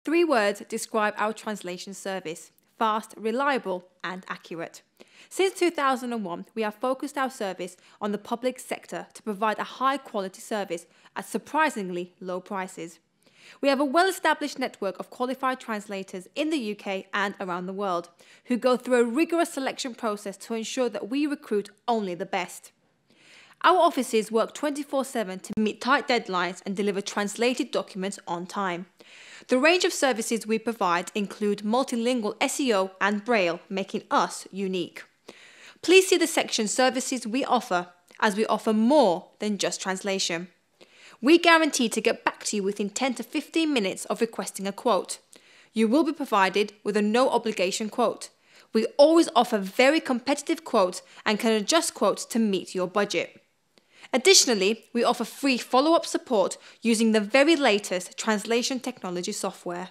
3 words describe our translation service: fast, reliable, and accurate. Since 2001, we have focused our service on the public sector to provide a high-quality service at surprisingly low prices. We have a well-established network of qualified translators in the UK and around the world, who go through a rigorous selection process to ensure that we recruit only the best. Our offices work 24/7 to meet tight deadlines and deliver translated documents on time. The range of services we provide include multilingual SEO and Braille, making us unique. Please see the section Services we offer, as we offer more than just translation. We guarantee to get back to you within 10 to 15 minutes of requesting a quote. You will be provided with a no-obligation quote. We always offer very competitive quotes and can adjust quotes to meet your budget. Additionally, we offer free follow-up support using the very latest translation technology software.